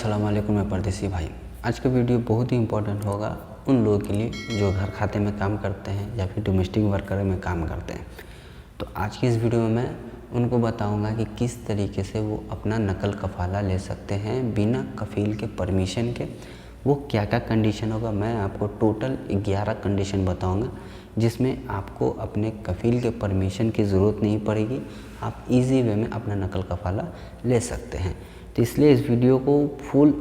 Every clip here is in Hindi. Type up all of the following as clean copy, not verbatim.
अस्सलाम वालेकुम मैं परदेसी भाई। आज का वीडियो बहुत ही इम्पोर्टेंट होगा उन लोगों के लिए जो घर खाते में काम करते हैं या फिर डोमेस्टिक वर्कर में काम करते हैं। तो आज की इस वीडियो में मैं उनको बताऊंगा कि किस तरीके से वो अपना नकल कफ़ाला ले सकते हैं बिना कफ़ील के परमिशन के। वो क्या क्या कंडीशन होगा, मैं आपको टोटल 11 कंडीशन बताऊंगा जिसमें आपको अपने कफ़ील के परमिशन की ज़रूरत नहीं पड़ेगी। आप इजी वे में अपना नकल कफ़ाला ले सकते हैं। तो इसलिए इस वीडियो को फुल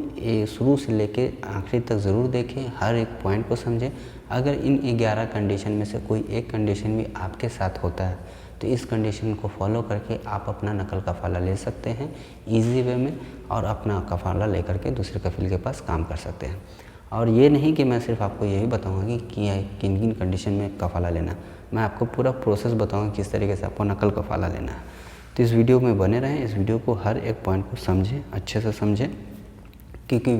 शुरू से लेके आखिरी तक ज़रूर देखें, हर एक पॉइंट को समझें। अगर इन 11 कंडीशन में से कोई एक कंडीशन भी आपके साथ होता है तो इस कंडीशन को फॉलो करके आप अपना नकल कफ़ाला ले सकते हैं इजी वे में और अपना कफ़ाला लेकर के दूसरे कफ़ील के पास काम कर सकते हैं। और ये नहीं कि मैं सिर्फ आपको यही बताऊंगा कि किन किन कंडीशन में कफ़ाला लेना, मैं आपको पूरा प्रोसेस बताऊंगा किस तरीके से आपको नकल कफ़ाला लेना है। तो इस वीडियो में बने रहें, इस वीडियो को हर एक पॉइंट को समझें, अच्छे से समझें, क्योंकि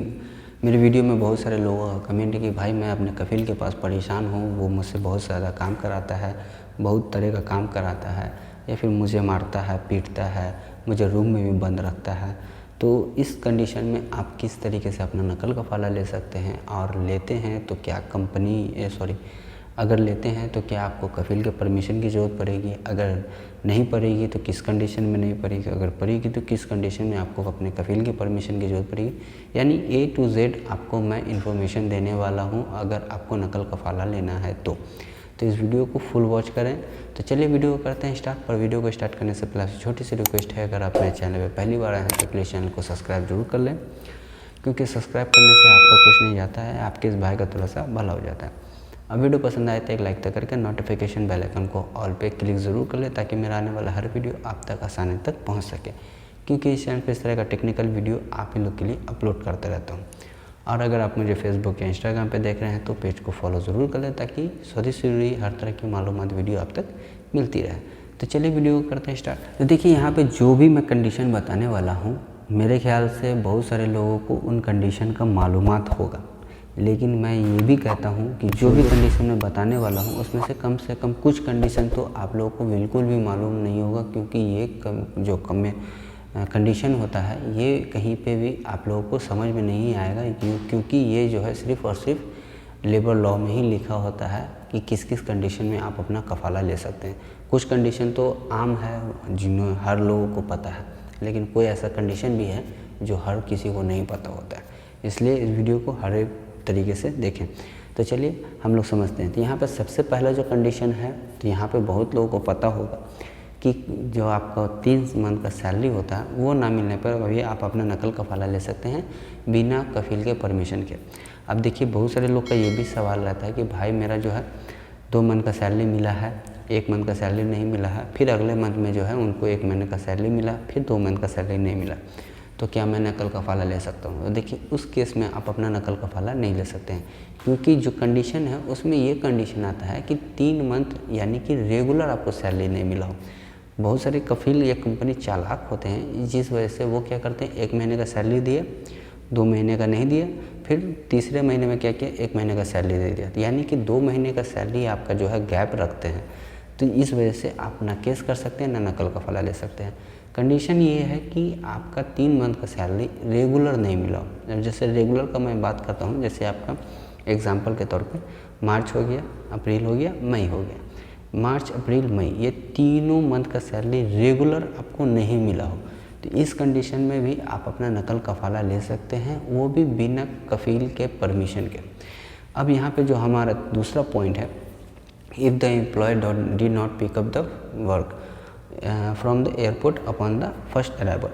मेरे वीडियो में बहुत सारे लोगों का कमेंट है कि भाई मैं अपने कफ़ील के पास परेशान हूँ, वो मुझसे बहुत ज़्यादा काम कराता है, बहुत तरह का काम कराता है, या फिर मुझे मारता है, पीटता है, मुझे रूम में भी बंद रखता है। तो इस कंडीशन में आप किस तरीके से अपना नकल कफ़ाला ले सकते हैं, और लेते हैं तो क्या अगर लेते हैं तो क्या आपको कफ़ील के परमिशन की ज़रूरत पड़ेगी, अगर नहीं पड़ेगी तो किस कंडीशन में नहीं पड़ेगी, अगर पड़ेगी तो किस कंडीशन में आपको अपने कफ़ील के परमिशन की ज़रूरत पड़ेगी। यानी A to Z आपको मैं इन्फॉर्मेशन देने वाला हूं अगर आपको नकल कफ़ाला लेना है तो इस वीडियो को फुल वॉच करें। तो चलिए वीडियो को करते हैं स्टार्ट। पर वीडियो को स्टार्ट करने से पहले छोटी सी रिक्वेस्ट है, अगर आप मेरे चैनल पर पहली बार आए हैं तो प्लीज़ चैनल को सब्सक्राइब जरूर कर लें, क्योंकि सब्सक्राइब करने से आपका कुछ नहीं जाता है, आपके इस भाई का थोड़ा सा भला हो जाता है। अब वीडियो पसंद आए तो एक लाइक तक करके नोटिफिकेशन बेल आइकन को ऑल पे क्लिक ज़रूर कर ले, ताकि मेरा आने वाला हर वीडियो आप तक आसानी तक पहुंच सके, क्योंकि इस चैनल पर इस तरह का टेक्निकल वीडियो आप ही लोग के लिए अपलोड करते रहता हूं। और अगर आप मुझे फेसबुक या इंस्टाग्राम पे देख रहे हैं तो पेज को फॉलो ज़रूर कर लें, ताकि सौदी से जुड़ी हर तरह की मालूमात वीडियो आप तक मिलती रहे। तो चलिए वीडियो को करते हैं स्टार्ट। तो देखिए यहाँ पर जो भी मैं कंडीशन बताने वाला हूँ, मेरे ख्याल से बहुत सारे लोगों को उन कंडीशन का मालूमात होगा, लेकिन मैं ये भी कहता हूँ कि जो भी कंडीशन मैं बताने वाला हूँ उसमें से कम कुछ कंडीशन तो आप लोगों को बिल्कुल भी मालूम नहीं होगा, क्योंकि ये कंडीशन होता है ये कहीं पे भी आप लोगों को समझ में नहीं आएगा, क्योंकि ये जो है सिर्फ़ और सिर्फ लेबर लॉ में ही लिखा होता है कि किस किस कंडीशन में आप अपना कफ़ाला ले सकते हैं। कुछ कंडीशन तो आम है जिन्हें हर लोगों को पता है, लेकिन कोई ऐसा कंडीशन भी है जो हर किसी को नहीं पता होता है। इसलिए इस वीडियो को हर एक तरीके से देखें। तो चलिए हम लोग समझते हैं। तो यहाँ पर सबसे पहला जो कंडीशन है, तो यहाँ पे बहुत लोगों को पता होगा कि जो आपका 3 मंथ का सैलरी होता है वो ना मिलने पर अभी आप अपना नकल कफ़ाला ले सकते हैं बिना कफ़ील के परमिशन के। अब देखिए बहुत सारे लोग का ये भी सवाल रहता है कि भाई मेरा जो है 2 मंथ का सैलरी मिला है, 1 मंथ का सैलरी नहीं मिला है, फिर अगले मंथ में जो है उनको 1 महीने का सैलरी मिला, फिर 2 मंथ का सैलरी नहीं मिला, तो क्या मैं नकल कफ़ाला ले सकता हूँ? तो देखिए उस केस में आप अपना नकल कफ़ाला नहीं ले सकते हैं, क्योंकि जो कंडीशन है उसमें ये कंडीशन आता है कि 3 मंथ यानी कि रेगुलर आपको सैलरी नहीं मिला हो। बहुत सारे कफ़ील या कंपनी चालाक होते हैं, जिस वजह से वो क्या करते हैं 1 महीने का सैलरी दिए, 2 महीने का नहीं दिया, फिर तीसरे महीने में क्या किया 1 महीने का सैलरी दे दिया, यानी कि 2 महीने का सैलरी आपका जो है गैप रखते हैं। तो इस वजह से आप ना केस कर सकते हैं ना नकल कफ़ाला ले सकते हैं। कंडीशन ये है कि आपका 3 मंथ का सैलरी रेगुलर नहीं मिला हो। अब जैसे रेगुलर का मैं बात करता हूँ, जैसे आपका एग्जांपल के तौर पे मार्च हो गया, अप्रैल हो गया, मई हो गया। मार्च, अप्रैल, मई ये तीनों मंथ का सैलरी रेगुलर आपको नहीं मिला हो, तो इस कंडीशन में भी आप अपना नकल कफ़ाला ले सकते हैं, वो भी बिना कफ़ील के परमिशन के। अब यहाँ पे जो हमारा दूसरा पॉइंट है, if the employ did not pick up the work from the airport upon the first arrival,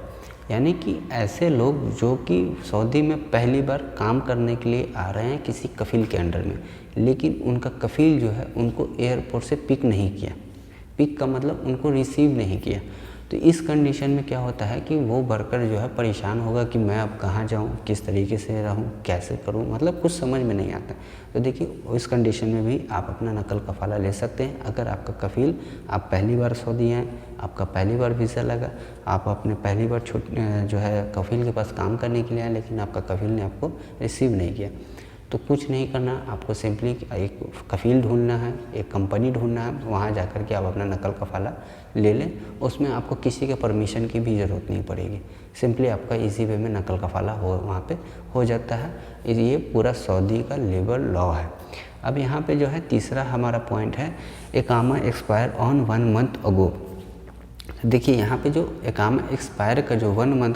यानी कि ऐसे लोग जो कि सऊदी में पहली बार काम करने के लिए आ रहे हैं किसी कफ़ील के अंडर में, लेकिन उनका कफ़ील जो है उनको एयरपोर्ट से पिक नहीं किया। पिक का मतलब उनको रिसीव नहीं किया। तो इस कंडीशन में क्या होता है कि वो वर्कर जो है परेशान होगा कि मैं अब कहाँ जाऊँ, किस तरीके से रहूँ, कैसे करूँ, मतलब कुछ समझ में नहीं आता। तो देखिए इस कंडीशन में भी आप अपना नकल कफ़ाला ले सकते हैं। अगर आपका कफ़ील, आप पहली बार सऊदी हैं, आपका पहली बार वीज़ा लगा, आप अपने पहली बार जो है कफ़ील के पास काम करने के लिए आए, लेकिन आपका कफ़ील ने आपको रिसीव नहीं किया, तो कुछ नहीं करना, आपको सिंपली एक कफ़ील ढूंढना है, एक कंपनी ढूंढना है, वहाँ जा कर के आप अपना नकल कफ़ाला ले लें। उसमें आपको किसी के परमिशन की भी ज़रूरत नहीं पड़ेगी, सिंपली आपका इजी वे में नकल कफ़ाला वहाँ पे हो जाता है। ये पूरा सऊदी का लेबर लॉ है। अब यहाँ पे जो है तीसरा हमारा पॉइंट है, इकामा एक्सपायर ऑन 1 मंथ अगो। देखिए यहाँ पे जो इकामा एक्सपायर का जो 1 मंथ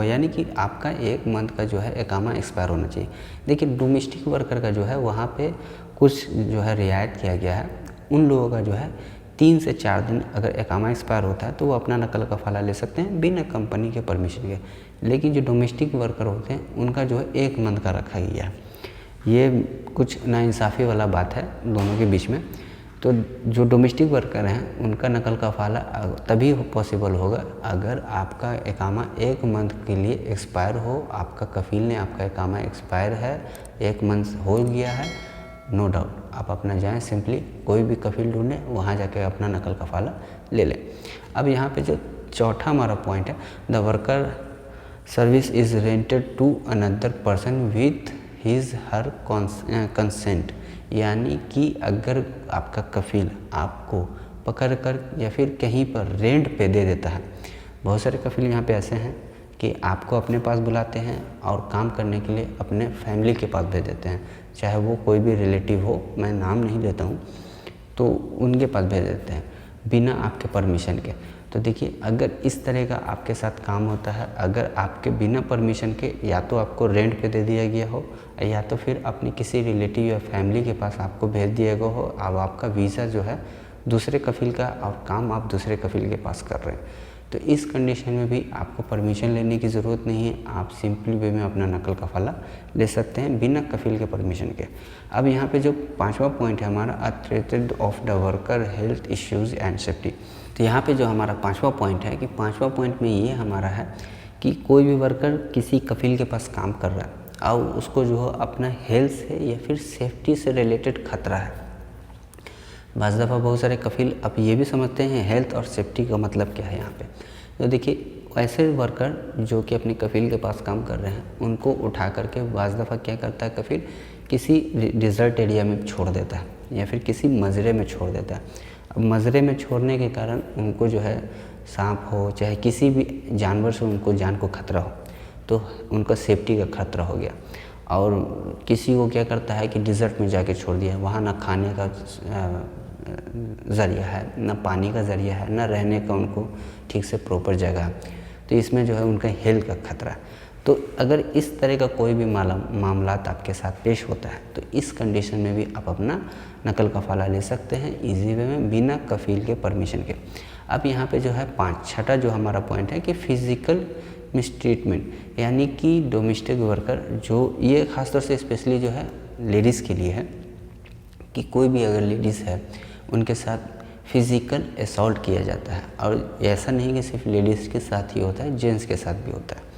यानी कि आपका 1 मंथ का जो है इकामा एक्सपायर होना चाहिए। देखिए डोमेस्टिक वर्कर का जो है वहाँ पे कुछ जो है रियायत किया गया है। उन लोगों का जो है 3 से 4 दिन अगर इकामा एक्सपायर होता है तो वो अपना नकल कफ़ाला ले सकते हैं बिना कंपनी के परमिशन के। लेकिन जो डोमेस्टिक वर्कर होते हैं उनका जो है 1 मंथ का रखा गया है। ये कुछ नाइंसाफ़ी वाला बात है दोनों के बीच में। तो जो डोमेस्टिक वर्कर हैं उनका नकल कफ़ाला तभी पॉसिबल होगा अगर आपका इकामा 1 मंथ के लिए एक्सपायर हो, आपका कफ़ील ने आपका इकामा एक्सपायर है, 1 मंथ हो गया है, नो डाउट आप अपना जाएं, सिंपली कोई भी कफ़ील ढूंढें, वहाँ जाके अपना नकल कफ़ाला ले लें। अब यहाँ पे जो चौथा हमारा पॉइंट है, the worker service is rented to another person with his her consent. यानी कि अगर आपका कफ़ील आपको पकड़ कर या फिर कहीं पर रेंट पे दे देता है, बहुत सारे कफ़ील यहाँ पे ऐसे हैं कि आपको अपने पास बुलाते हैं और काम करने के लिए अपने फैमिली के पास भेज देते हैं, चाहे वो कोई भी रिलेटिव हो, मैं नाम नहीं लेता हूँ, तो उनके पास भेज देते हैं बिना आपके परमिशन के। तो देखिए अगर इस तरह का आपके साथ काम होता है, अगर आपके बिना परमिशन के या तो आपको रेंट पे दे दिया गया हो या तो फिर अपने किसी रिलेटिव या फैमिली के पास आपको भेज दिया गया हो, अब आपका वीज़ा जो है दूसरे कफ़ील का और काम आप दूसरे कफ़ील के पास कर रहे हैं, तो इस कंडीशन में भी आपको परमिशन लेने की ज़रूरत नहीं है, आप सिंपली वे में अपना नकल कफ़ाला ले सकते हैं बिना कफ़ील के परमिशन के। अब यहाँ पे जो 5वां पॉइंट है हमारा, authority of the worker health issues and safety. तो यहाँ पे जो हमारा 5वां पॉइंट है कि 5वां पॉइंट में ये हमारा है कि कोई भी वर्कर किसी कफ़ील के पास काम कर रहा है और उसको जो है अपना हेल्थ से या फिर सेफ्टी से रिलेटेड खतरा है। बाज़ दफ़ा बहुत सारे कफ़ील अब ये भी समझते हैं हेल्थ और सेफ्टी का मतलब क्या है यहाँ पे। तो देखिए ऐसे वर्कर जो कि अपने कफ़ील के पास काम कर रहे हैं उनको उठा करके बाज़ दफ़ा क्या करता है कफ़ील, किसी डिज़र्ट एरिया में छोड़ देता है या फिर किसी मज़रे में छोड़ देता है। अब मज़रे में छोड़ने के कारण उनको जो है सांप हो चाहे किसी भी जानवर से उनको जान को खतरा हो, तो उनका सेफ्टी का खतरा हो गया। और किसी को क्या करता है कि डिज़र्ट में जाके छोड़ दिया, वहाँ ना खाने का ज़रिया है, ना पानी का ज़रिया है, ना रहने का उनको ठीक से प्रॉपर जगह, तो इसमें जो है उनका हेल्थ का खतरा है। तो अगर इस तरह का कोई भी मामला आपके साथ पेश होता है तो इस कंडीशन में भी आप अपना नकल कफ़ाला ले सकते हैं इजी वे में बिना कफ़ील के परमिशन के। अब यहाँ पे जो है 6वां जो हमारा पॉइंट है कि फ़िज़िकल मिसट्रीटमेंट, यानी कि डोमेस्टिक वर्कर जो ये ख़ासतौर से स्पेशली जो है लेडीज़ के लिए है कि कोई भी अगर लेडीज़ है उनके साथ फ़िज़िकल असॉल्ट किया जाता है। और ऐसा नहीं कि सिर्फ लेडीज़ के साथ ही होता है, जेंट्स के साथ भी होता है।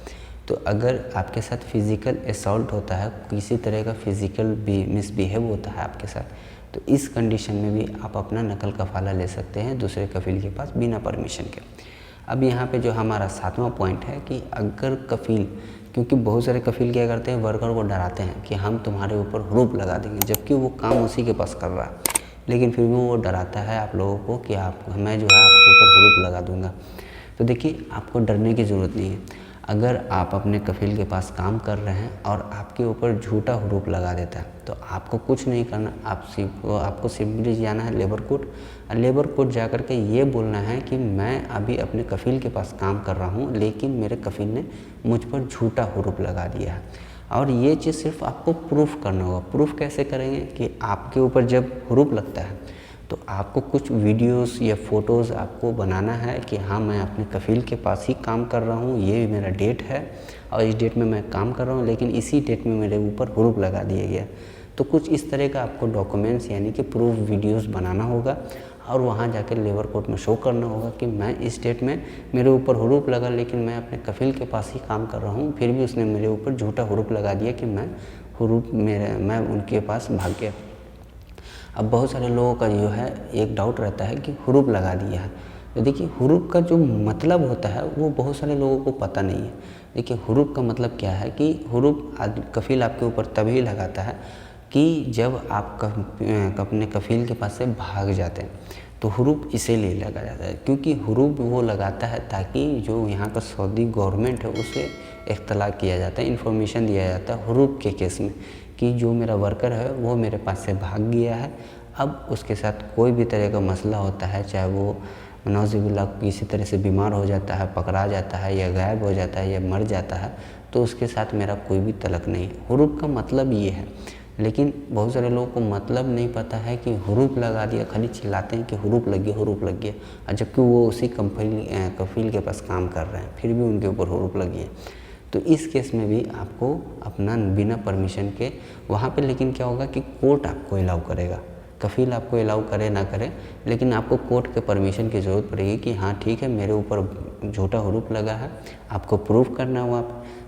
तो अगर आपके साथ फ़िज़िकल असॉल्ट होता है, किसी तरह का फ़िज़िकल मिसबिहेव होता है आपके साथ, तो इस कंडीशन में भी आप अपना नकल कफ़ाला ले सकते हैं दूसरे कफ़ील के पास बिना परमिशन के। अब यहाँ पे जो हमारा 7वां पॉइंट है कि अगर कफ़ील, क्योंकि बहुत सारे कफ़ील क्या करते हैं वर्कर को डराते हैं कि हम तुम्हारे ऊपर हुरूप लगा देंगे, जबकि वो काम उसी के पास कर रहा है, लेकिन फिर भी वो डराता है आप लोगों को कि मैं जो है आपके ऊपर हुरूप लगा दूँगा। तो देखिए आपको डरने की ज़रूरत नहीं है। अगर आप अपने कफ़ील के पास काम कर रहे हैं और आपके ऊपर झूठा हुरूप लगा देता है तो आपको कुछ नहीं करना, आपको सिंपली जाना है लेबर कोर्ट। लेबर कोर्ट जा कर के ये बोलना है कि मैं अभी अपने कफ़ील के पास काम कर रहा हूँ लेकिन मेरे कफ़ील ने मुझ पर झूठा हुरूप लगा दिया है। और ये चीज़ सिर्फ आपको प्रूफ करना होगा। प्रूफ कैसे करेंगे कि आपके ऊपर जब हुरूप लगता है तो आपको कुछ वीडियोस या फ़ोटोज़ आपको बनाना है कि हाँ मैं अपने कफ़ील के पास ही काम कर रहा हूँ, ये मेरा डेट है और इस डेट में मैं काम कर रहा हूँ, लेकिन इसी डेट में मेरे ऊपर हुरूप लगा दिया गया। तो कुछ इस तरह का आपको डॉक्यूमेंट्स यानी कि प्रूफ वीडियोस बनाना होगा और वहाँ जाकर लेबर कोर्ट में शो करना होगा कि मैं इस डेट में मेरे ऊपर हुरूप लगा, लेकिन मैं अपने कफ़ील के पास ही काम कर रहा हूँ, फिर भी उसने मेरे ऊपर झूठा हुरूप लगा दिया कि मैं उनके पास भाग गया। अब बहुत सारे लोगों का जो है एक डाउट रहता है कि हुरूप लगा दिया है। तो देखिए हुरूप का जो मतलब होता है वो बहुत सारे लोगों को पता नहीं है। देखिए हुरूफ का मतलब क्या है कि हुरूफ कफ़ील आपके ऊपर तभी लगाता है कि जब आप अपने कफ़ील के पास से भाग जाते हैं, तो हुरूफ इसीलिए लगा जाता है, क्योंकि हुरूफ वो लगाता है ताकि जो यहाँ का सऊदी गवर्नमेंट है उसे इत्तला किया जाता है, इन्फॉर्मेशन दिया जाता है हुरूफ के केस में कि जो मेरा वर्कर है वो मेरे पास से भाग गया है। अब उसके साथ कोई भी तरह का मसला होता है, चाहे वो नौज़ुबिल्लाह किसी तरह से बीमार हो जाता है, पकड़ा जाता है, या गायब हो जाता है, या मर जाता है, तो उसके साथ मेरा कोई भी तलक नहीं है। हुरूफ का मतलब ये है, लेकिन बहुत सारे लोगों को मतलब नहीं पता है कि हुरूफ लगा दिया, खाली चिल्लाते हैं कि हुरूफ लग गया, हुरूफ लग गया, और जबकि वो उसी कफ़ील के पास काम कर रहे हैं, फिर भी उनके ऊपर हुरूफ लगी है। तो इस केस में भी आपको अपना बिना परमिशन के वहाँ पे, लेकिन क्या होगा कि कोर्ट आपको अलाउ करेगा, कफ़ील आपको अलाउ करे ना करे, लेकिन आपको कोर्ट के परमिशन की ज़रूरत पड़ेगी कि हाँ ठीक है मेरे ऊपर झूठा हुरूफ लगा है, आपको प्रूफ करना हुआ।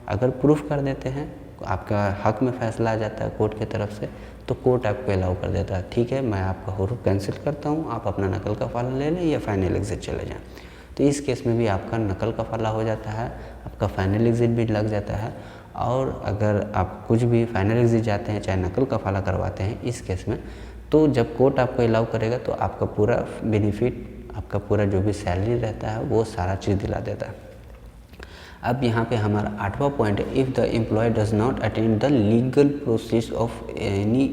अगर प्रूफ कर देते हैं, आपका हक में फ़ैसला आ जाता है कोर्ट की तरफ से, तो कोर्ट आपको अलाउ कर देता है, ठीक है मैं आपका हुरूफ कैंसिल करता हूँ, आप अपना नकल कफ़ाला ले लें या फाइनल एग्ज़िट चले जाएँ। तो इस केस में भी आपका नकल कफ़ाला हो जाता है, आपका फाइनल एग्ज़िट भी लग जाता है। और अगर आप कुछ भी फाइनल एग्ज़िट जाते हैं, चाहे नकल कफ़ाला करवाते हैं, इस केस में तो जब कोर्ट आपको अलाउ करेगा तो आपका पूरा बेनिफिट, आपका पूरा जो भी सैलरी रहता है वो सारा चीज़ दिला देता है। अब यहाँ पे हमारा 8वां पॉइंट है, if the employ does not attend the legal process of any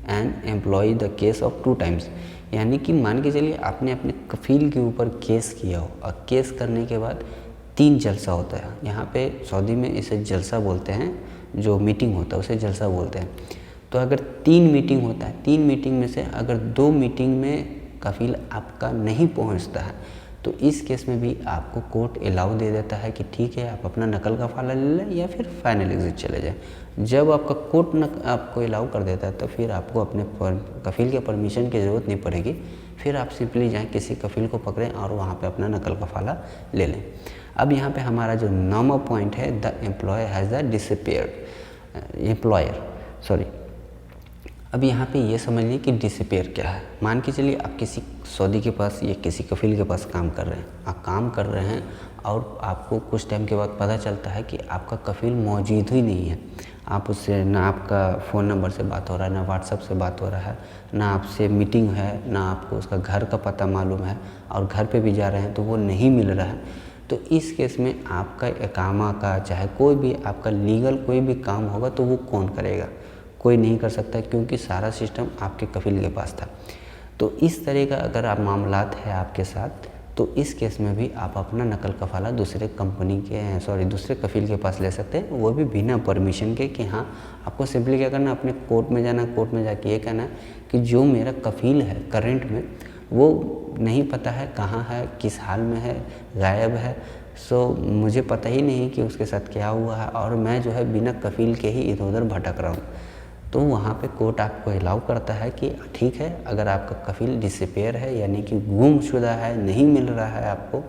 an employ the case of 2 times. यानी कि मान के चलिए आपने अपने कफ़ील के ऊपर केस किया हो, और केस करने के बाद 3 जलसा होता है। यहाँ पे सऊदी में इसे जलसा बोलते हैं, जो मीटिंग होता है उसे जलसा बोलते हैं। तो अगर 3 मीटिंग होता है, 3 मीटिंग में से अगर 2 मीटिंग में कफ़ील आपका नहीं पहुंचता है, तो इस केस में भी आपको कोर्ट अलाउ दे देता है कि ठीक है आप अपना नकल कफ़ाला ले लें या फिर फाइनल एग्ज़िट चले जाएं। जब आपका कोर्ट आपको अलाउ कर देता है, तो फिर आपको अपने कफ़ील के परमिशन की ज़रूरत नहीं पड़ेगी, फिर आप सिंपली जाएँ किसी कफ़ील को पकड़ें और वहाँ पर अपना नकल कफ़ाला ले लें। अब यहाँ पर हमारा जो 9वां पॉइंट है, the employ has the disappeared employer sorry. अब यहाँ पे ये समझ लीजिए कि डिसअपीयर क्या है। मान के चलिए आप किसी सऊदी के पास या किसी कफ़ील के पास काम कर रहे हैं, आप काम कर रहे हैं और आपको कुछ टाइम के बाद पता चलता है कि आपका कफ़ील मौजूद ही नहीं है। आप उससे ना आपका फ़ोन नंबर से बात हो रहा है, ना व्हाट्सएप से बात हो रहा है, ना आपसे मीटिंग है, ना आपको उसका घर का पता मालूम है, और घर पे भी जा रहे हैं तो वो नहीं मिल रहा है। तो इस केस में आपका इकामा का, चाहे कोई भी आपका लीगल कोई भी काम होगा, तो वो कौन करेगा? कोई नहीं कर सकता, क्योंकि सारा सिस्टम आपके कफ़ील के पास था। तो इस तरह का अगर आप मामलात है आपके साथ, तो इस केस में भी आप अपना नकल कफ़ाला दूसरे कफ़ील के पास ले सकते हैं, वो भी बिना परमिशन के। कि हाँ आपको सिंपली क्या करना, अपने कोर्ट में जाना, कोर्ट में जाके ये कहना कि जो मेरा कफ़ील है करंट में, वो नहीं पता है कहाँ है, किस हाल में है, गायब है, सो मुझे पता ही नहीं कि उसके साथ क्या हुआ है, और मैं जो है बिना कफ़ील के ही इधर उधर भटक रहा हूँ। तो वहाँ पे कोर्ट आपको अलाउ करता है कि ठीक है, अगर आपका कफ़ील डिसअपीयर है, यानी कि गुमशुदा है, नहीं मिल रहा है आपको,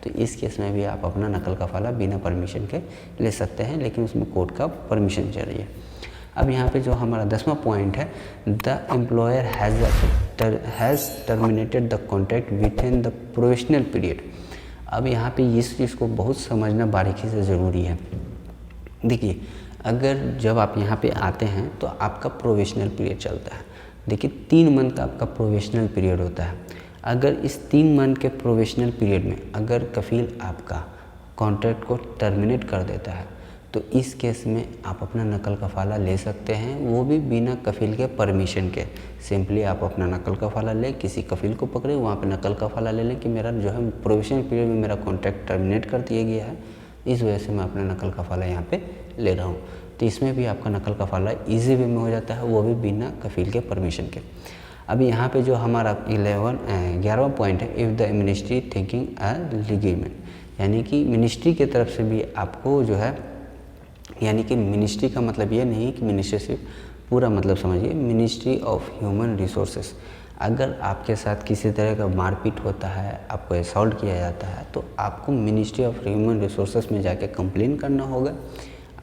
तो इस केस में भी आप अपना नकल कफ़ाला बिना परमिशन के ले सकते हैं, लेकिन उसमें कोर्ट का परमिशन चाहिए। अब यहाँ पे जो हमारा 10वां पॉइंट है, the employer has terminated the contract with in the provisional period. अब यहाँ पे इस चीज़ को बहुत समझना बारीकी से ज़रूरी है। देखिए, अगर जब आप यहाँ पे आते हैं तो आपका प्रोविजनल पीरियड चलता है। देखिए 3 मंथ का आपका प्रोविजनल पीरियड होता है। अगर इस 3 मंथ के प्रोविजनल पीरियड में अगर कफ़ील आपका कॉन्ट्रैक्ट को टर्मिनेट कर देता है, तो इस केस में आप अपना नकल कफ़ाला ले सकते हैं, वो भी बिना कफ़ील के परमिशन के। सिंपली आप अपना नकल कफ़ाला लें, किसी कफ़ील को पकड़े, वहाँ पे नकल कफ़ाला ले लें कि मेरा जो है प्रोविजनल पीरियड में मेरा कॉन्ट्रैक्ट टर्मिनेट कर दिया गया है, इस वजह से मैं अपना नकल कफ़ाला यहाँ पे ले रहा हूँ। तो इसमें भी आपका नकल कफ़ाला ईजी वे में हो जाता है, वो भी बिना कफ़ील के परमिशन के। अब यहाँ पे जो हमारा 11वां पॉइंट है, इफ़ द मिनिस्ट्री थिंकिंग अ लीगमेंट, यानी कि मिनिस्ट्री की तरफ से भी आपको जो है, यानी कि मिनिस्ट्री का मतलब ये नहीं कि मिनिस्ट्री सिर्फ, पूरा मतलब समझिए, मिनिस्ट्री ऑफ ह्यूमन रिसोर्सेस। अगर आपके साथ किसी तरह का मारपीट होता है, आपको असॉल्ट किया जाता है, तो आपको मिनिस्ट्री ऑफ ह्यूमन रिसोर्सेस में जाके कंप्लेन करना होगा।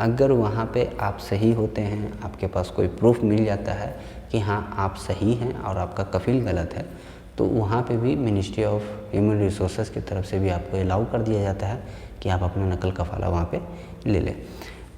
अगर वहाँ पे आप सही होते हैं, आपके पास कोई प्रूफ मिल जाता है कि हाँ आप सही हैं और आपका कफ़ील गलत है, तो वहाँ पे भी मिनिस्ट्री ऑफ ह्यूमन रिसोर्सेस की तरफ से भी आपको अलाउ कर दिया जाता है कि आप अपना नकल कफ़ाला वहाँ पे ले लें।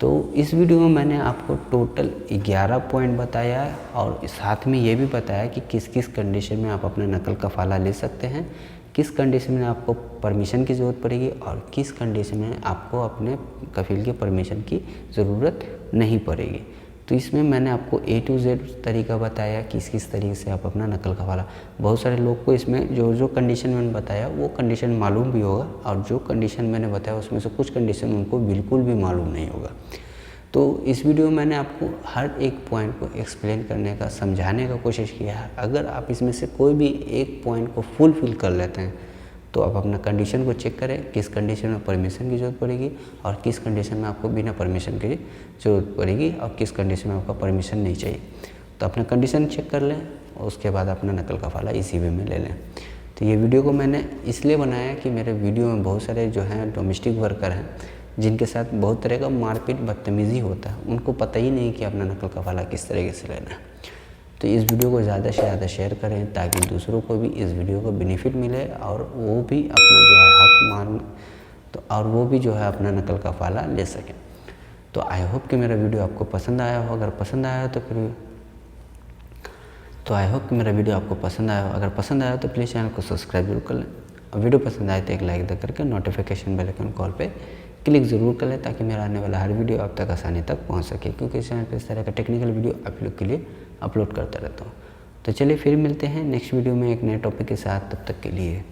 तो इस वीडियो में मैंने आपको टोटल 11 पॉइंट बताया है और साथ में ये भी बताया कि किस किस कंडीशन में आप अपना नकल कफ़ाला ले सकते हैं, किस कंडीशन में आपको परमिशन की ज़रूरत पड़ेगी और किस कंडीशन में आपको अपने कफील के परमिशन की ज़रूरत नहीं पड़ेगी। तो इसमें मैंने आपको A to Z तरीका बताया किस किस तरीके से आप अपना नकल कफ़ाला। बहुत सारे लोग को इसमें जो जो कंडीशन मैंने बताया वो कंडीशन मालूम भी होगा और जो कंडीशन मैंने बताया उसमें से कुछ कंडीशन उनको बिल्कुल भी मालूम नहीं होगा। तो इस वीडियो में मैंने आपको हर एक पॉइंट को एक्सप्लेन करने का, समझाने का कोशिश किया है। अगर आप इसमें से कोई भी एक पॉइंट को फुलफिल कर लेते हैं तो आप अपना कंडीशन को चेक करें, किस कंडीशन में परमिशन की ज़रूरत पड़ेगी और किस कंडीशन में आपको बिना परमिशन की ज़रूरत पड़ेगी और किस कंडीशन में आपका परमिशन नहीं चाहिए। तो अपना कंडीशन चेक कर लें और उसके बाद अपना नकल कफ़ाला इसी वे में ले लें। तो ये वीडियो को मैंने इसलिए बनाया कि मेरे वीडियो में बहुत सारे जो हैं डोमेस्टिक वर्कर हैं जिनके साथ बहुत तरह का मारपीट बदतमीज़ी होता है, उनको पता ही नहीं कि अपना नकल कफ़ाला किस तरीके से लेना है। तो इस वीडियो को ज़्यादा से ज़्यादा शेयर करें ताकि दूसरों को भी इस वीडियो को बेनिफिट मिले और वो भी अपना जो है हक तो और वो भी जो है अपना नकल कफ़ाला ले सकें। तो आई होप कि मेरा वीडियो आपको पसंद आया हो। अगर पसंद आया तो प्लीज़ चैनल को सब्सक्राइब जरूर कर लें और वीडियो पसंद आए तो एक लाइक दे करके नोटिफिकेशन बेल आइकन कॉल पे क्लिक ज़रूर कर लें ताकि मेरा आने वाला हर वीडियो आप तक आसानी तक पहुंच सके, क्योंकि इस चैनल पर इस तरह का टेक्निकल वीडियो आप लोग के लिए अपलोड करता रहता हूं। तो चलिए फिर मिलते हैं नेक्स्ट वीडियो में एक नए टॉपिक के साथ, तब तक के लिए।